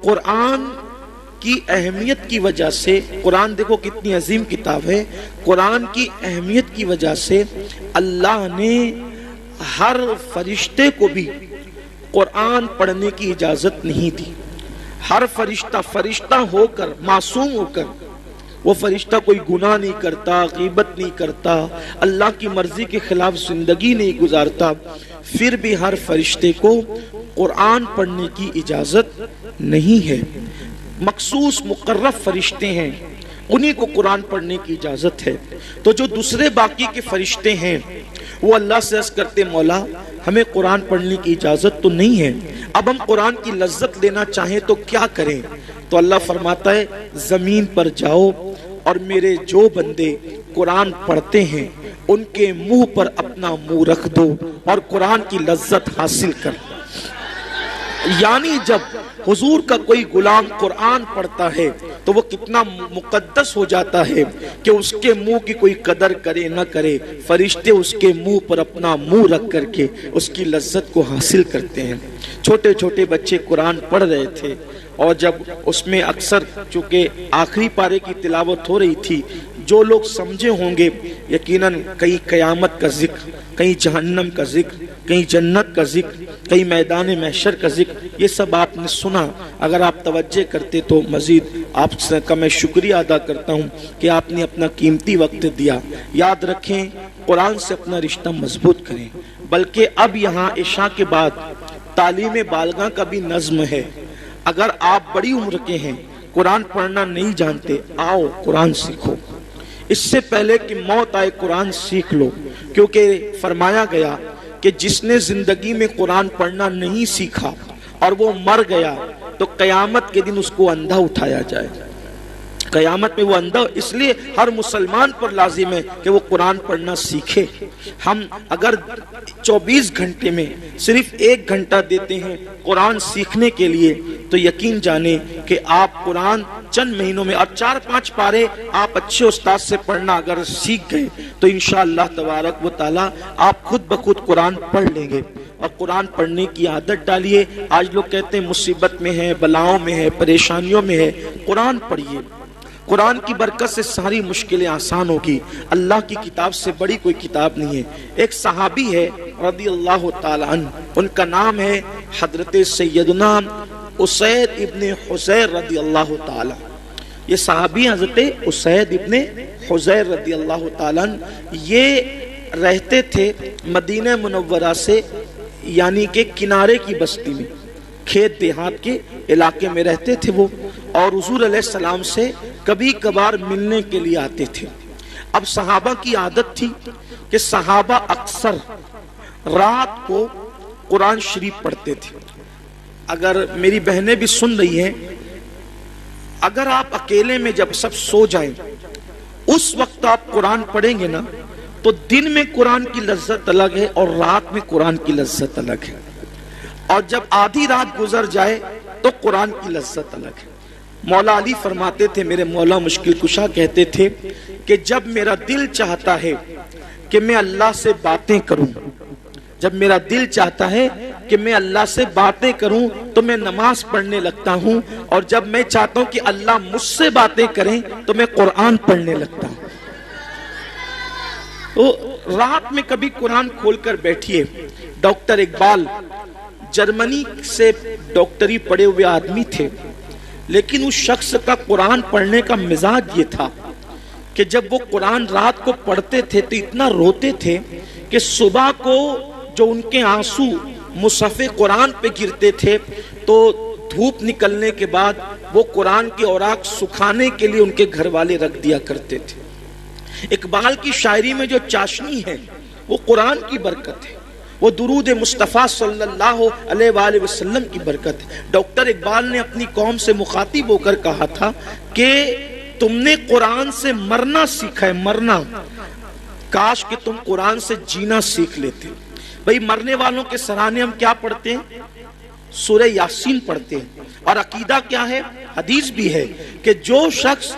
قرآن کی اہمیت کی وجہ سے، قرآن دیکھو کتنی عظیم کتاب ہے، قرآن کی اہمیت کی وجہ سے اللہ نے ہر فرشتے کو بھی قرآن پڑھنے کی اجازت نہیں دی۔ ہر فرشتہ ہو کر، معصوم ہو کر، وہ فرشتہ کوئی گناہ نہیں کرتا، غیبت نہیں کرتا، اللہ کی مرضی کے خلاف زندگی نہیں گزارتا، پھر بھی ہر فرشتے کو قرآن پڑھنے کی اجازت نہیں ہے۔ مخصوص مقرب فرشتے ہیں، انہی کو قرآن پڑھنے کی اجازت ہے۔ تو جو دوسرے باقی کے فرشتے ہیں وہ اللہ سے عرض کرتے مولا ہمیں قرآن پڑھنے کی اجازت تو نہیں ہے، اب ہم قرآن کی لذت لینا چاہیں تو کیا کریں؟ تو اللہ فرماتا ہے زمین پر جاؤ اور میرے جو بندے قرآن پڑھتے ہیں ان کے منہ پر اپنا منہ رکھ دو اور قرآن کی لذت حاصل کر۔ یعنی جب حضور کا کوئی غلام قرآن پڑھتا ہے تو وہ کتنا مقدس ہو جاتا ہے کہ اس کے منہ کی کوئی قدر کرے نہ کرے، فرشتے اس کے منہ پر اپنا منہ رکھ کر کے اس کی لذت کو حاصل کرتے ہیں۔ چھوٹے چھوٹے بچے قرآن پڑھ رہے تھے اور جب اس میں اکثر چونکہ آخری پارے کی تلاوت ہو رہی تھی، جو لوگ سمجھے ہوں گے یقیناً کہیں قیامت کا ذکر، کہیں جہنم کا ذکر، کہیں جنت کا ذکر، کہیں میدان محشر کا ذکر، یہ سب آپ نے سنا۔ اگر آپ توجہ کرتے تو مزید آپ کا میں شکریہ ادا کرتا ہوں کہ آپ نے اپنا قیمتی وقت دیا۔ یاد رکھیں قرآن سے اپنا رشتہ مضبوط کریں۔ بلکہ اب یہاں عشاء کے بعد تعلیم بالغاں کا بھی نظم ہے۔ اگر آپ بڑی عمر کے ہیں، قرآن پڑھنا نہیں جانتے، آؤ قرآن سیکھو۔ اس سے پہلے کہ موت آئے قرآن سیکھ لو، کیونکہ فرمایا گیا کہ جس نے زندگی میں قرآن پڑھنا نہیں سیکھا اور وہ مر گیا تو قیامت کے دن اس کو اندھا اٹھایا جائے۔ قیامت میں وہ اندھا، اس لیے ہر مسلمان پر لازم ہے کہ وہ قرآن پڑھنا سیکھے۔ ہم اگر 24 گھنٹے میں صرف 1 گھنٹہ دیتے ہیں قرآن سیکھنے کے لیے تو یقین جانیں کہ آپ قرآن چند مہینوں میں، اور 4-5 پارے آپ اچھے استاد سے پڑھنا اگر سیکھ گئے تو انشاءاللہ تبارک و تعالی آپ خود بخود قرآن پڑھ لیں گے۔ اور قرآن پڑھنے کی عادت ڈالیے۔ آج لوگ کہتے ہیں مصیبت میں ہے، بلاؤں میں ہے، پریشانیوں میں ہے، قرآن پڑھیے۔ قرآن کی برکت سے ساری مشکلیں آسان ہوگی۔ اللہ کی کتاب سے بڑی کوئی کتاب نہیں ہے۔ ایک صحابی ہے رضی اللہ تعالی عنہ، ان کا نام ہے حضرت سیدنا اسید ابن حضیر رضی اللہ تعالی۔ یہ صحابی حضرت اسید ابن حضیر رضی اللہ تعالی عنہ، یہ رہتے تھے مدینہ منورہ سے، یعنی کہ کنارے کی بستی میں، کھیت دیہات کے علاقے میں رہتے تھے وہ، اور حضور علیہ السلام سے کبھی کبھار ملنے کے لیے آتے تھے۔ اب صحابہ کی عادت تھی کہ صحابہ اکثر رات کو قرآن شریف پڑھتے تھے۔ اگر میری بہنیں بھی سن رہی ہیں، اگر آپ اکیلے میں جب سب سو جائیں اس وقت آپ قرآن پڑھیں گے نا تو دن میں قرآن کی لذت الگ ہے اور رات میں قرآن کی لذت الگ ہے، اور جب آدھی رات گزر جائے تو قرآن کی لذت الگ ہے۔ مولا علی فرماتے تھے، میرے مولا مشکل کشا کہتے تھے کہ جب میرا دل چاہتا ہے کہ میں اللہ سے باتیں کروں، جب میرا دل چاہتا ہے کہ میں اللہ سے باتیں کروں تو میں نماز پڑھنے لگتا ہوں، اور جب میں چاہتا ہوں کہ اللہ مجھ سے باتیں کریں تو میں قرآن پڑھنے لگتا ہوں۔ تو رات میں کبھی قرآن کھول کر بیٹھیے۔ ڈاکٹر اقبال جرمنی سے ڈاکٹری پڑھے ہوئے آدمی تھے، لیکن اس شخص کا قرآن پڑھنے کا مزاج یہ تھا کہ جب وہ قرآن رات کو پڑھتے تھے تو اتنا روتے تھے کہ صبح کو جو ان کے آنسو مصحف قرآن پہ گرتے تھے تو دھوپ نکلنے کے بعد وہ قرآن کے اوراق سکھانے کے لیے ان کے گھر والے رکھ دیا کرتے تھے۔ اقبال کی شاعری میں جو چاشنی ہے وہ قرآن کی برکت ہے، وہ درود مصطفیٰ صلی اللہ علیہ وآلہ وسلم کی برکت ہے۔ ڈاکٹر اقبال نے اپنی قوم سے مخاطب ہو کر کہا تھا کہ تم نے قرآن سے مرنا سیکھا ہے، مرنا، کاش کہ تم قرآن سے جینا سیکھ لیتے۔ بھئی مرنے والوں کے سرانے ہم کیا پڑھتے ہیں؟ سورہ یاسین پڑھتے ہیں، اور عقیدہ کیا ہے؟ حدیث بھی ہے کہ جو شخص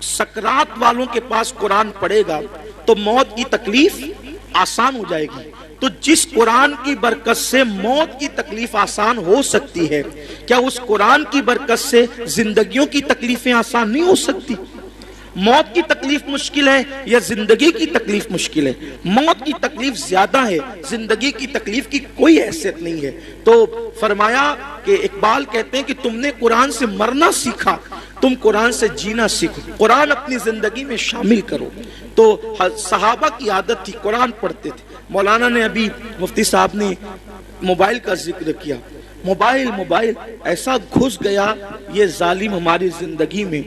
سکرات والوں کے پاس قرآن پڑھے گا تو موت کی تکلیف آسان ہو جائے گی، تو جس قرآن کی برکت سے موت کی تکلیف آسان ہو سکتی ہے، کیا اس قرآن کی برکت سے زندگیوں کی تکلیفیں آسان نہیں ہو سکتی؟ موت کی تکلیف مشکل ہے یا زندگی کی تکلیف مشکل ہے؟ موت کی تکلیف زیادہ ہے، زندگی کی تکلیف کی کوئی حیثیت نہیں ہے۔ تو فرمایا کہ اقبال کہتے ہیں کہ تم نے قرآن سے مرنا سیکھا، تم قرآن سے جینا سیکھو، قرآن اپنی زندگی میں شامل کرو۔ تو صحابہ کی عادت تھی، قرآن پڑھتے تھے۔ مولانا نے ابھی مفتی صاحب نے موبائل کا ذکر کیا، موبائل ایسا گھس گیا یہ ظالم ہماری زندگی میں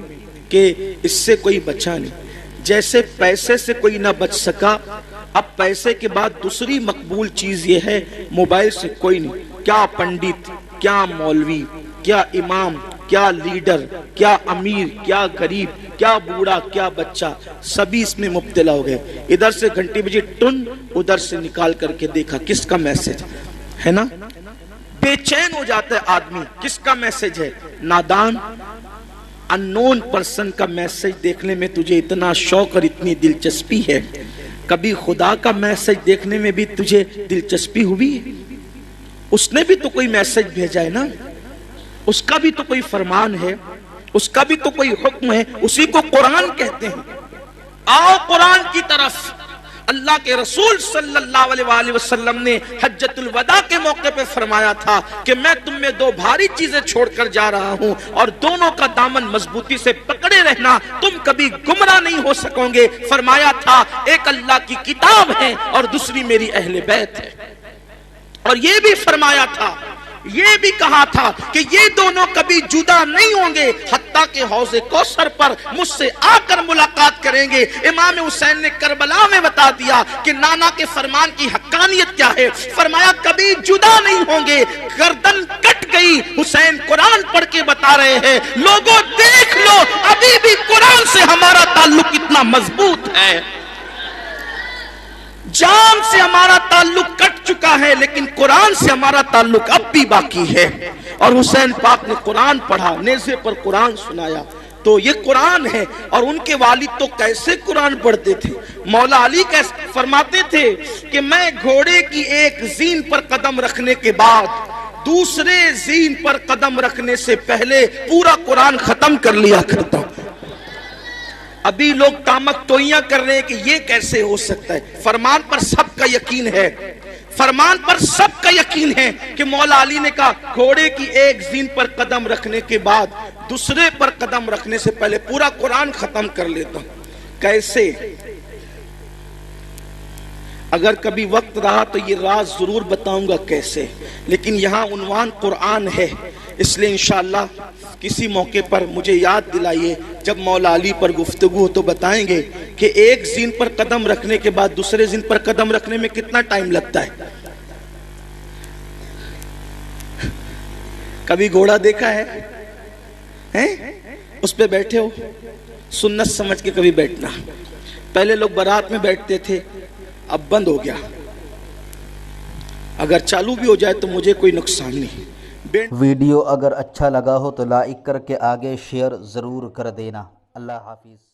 کہ اس سے کوئی بچا نہیں۔ جیسے پیسے سے کوئی نہ بچ سکا، اب پیسے کے بعد دوسری مقبول چیز یہ ہے، موبائل سے کوئی نہیں۔ کیا پنڈت، کیا مولوی، کیا امام، کیا لیڈر، کیا امیر، کیا غریب، کیا بوڑھا، کیا بچہ، سبھی اس میں مبتلا ہو گئے۔ ادھر سے گھنٹی بجی ٹن، ادھر سے نکال کر کے دیکھا کس کا میسج ہے نا، بے چین ہو جاتا ہے آدمی، کس کا میسج ہے؟ نادان انون پرسن کا میسج دیکھنے میں تجھے اتنا شوق اور اتنی دلچسپی ہے، کبھی خدا کا میسج دیکھنے میں بھی تجھے دلچسپی ہوئی؟ اس نے بھی تو کوئی میسج بھیجا ہے نا، اس کا بھی تو کوئی فرمان ہے، اس کا بھی تو کوئی حکم ہے، اسی کو قرآن کہتے ہیں۔ آؤ قرآن کی طرف۔ اللہ کے رسول صلی اللہ علیہ وآلہ وسلم نے حجۃ الوداع کے موقع پہ فرمایا تھا کہ میں تم میں دو بھاری چیزیں چھوڑ کر جا رہا ہوں اور دونوں کا دامن مضبوطی سے پکڑے رہنا، تم کبھی گمراہ نہیں ہو سکو گے۔ فرمایا تھا ایک اللہ کی کتاب ہے اور دوسری میری اہل بیت ہے، اور یہ بھی فرمایا تھا، یہ بھی کہا تھا کہ یہ دونوں کبھی جدا نہیں ہوں گے حتیٰ کہ حوض کوثر پر مجھ سے آ کر ملاقات کریں گے۔ امام حسین نے کربلا میں بتا دیا کہ نانا کے فرمان کی حقانیت کیا ہے۔ فرمایا کبھی جدا نہیں ہوں گے۔ گردن کٹ گئی، حسین قرآن پڑھ کے بتا رہے ہیں لوگوں دیکھ لو ابھی بھی قرآن سے ہمارا تعلق کتنا مضبوط ہے۔ جان سے ہمارا تعلق کٹ چکا ہے لیکن قرآن سے ہمارا تعلق اب بھی باقی ہے۔ اور حسین پاک نے قرآن پڑھا، نیزے پر قرآن سنایا، تو یہ قرآن ہے۔ اور ان کے والد تو کیسے قرآن پڑھتے تھے؟ مولا علی کیسے فرماتے تھے کہ میں گھوڑے کی ایک زین پر قدم رکھنے کے بعد دوسرے زین پر قدم رکھنے سے پہلے پورا قرآن ختم کر لیا کرتا ہوں۔ ابھی لوگ تامک توئیاں کر رہے ہیں کہ یہ کیسے ہو سکتا ہے۔ فرمان پر سب کا یقین ہے، فرمان پر سب کا یقین ہے کہ مولا علی نے کہا گھوڑے کی ایک زین پر قدم رکھنے کے بعد دوسرے پر قدم رکھنے سے پہلے پورا قرآن ختم کر لیتا ہوں۔ کیسے؟ اگر کبھی وقت رہا تو یہ راز ضرور بتاؤں گا کیسے، لیکن یہاں عنوان قرآن ہے، اس لیے انشاءاللہ کسی موقع پر مجھے یاد دلائیے، جب مولا علی پر گفتگو ہو تو بتائیں گے کہ ایک زین پر قدم رکھنے کے بعد دوسرے زین پر قدم رکھنے میں کتنا ٹائم لگتا ہے۔ کبھی گھوڑا دیکھا ہے؟ اس پہ بیٹھے ہو؟ سنت سمجھ کے کبھی بیٹھنا۔ پہلے لوگ بارات میں بیٹھتے تھے، اب بند ہو گیا۔ اگر چالو بھی ہو جائے تو مجھے کوئی نقصان نہیں۔ ویڈیو اگر اچھا لگا ہو تو لائک کر کے آگے شیئر ضرور کر دینا۔ اللہ حافظ۔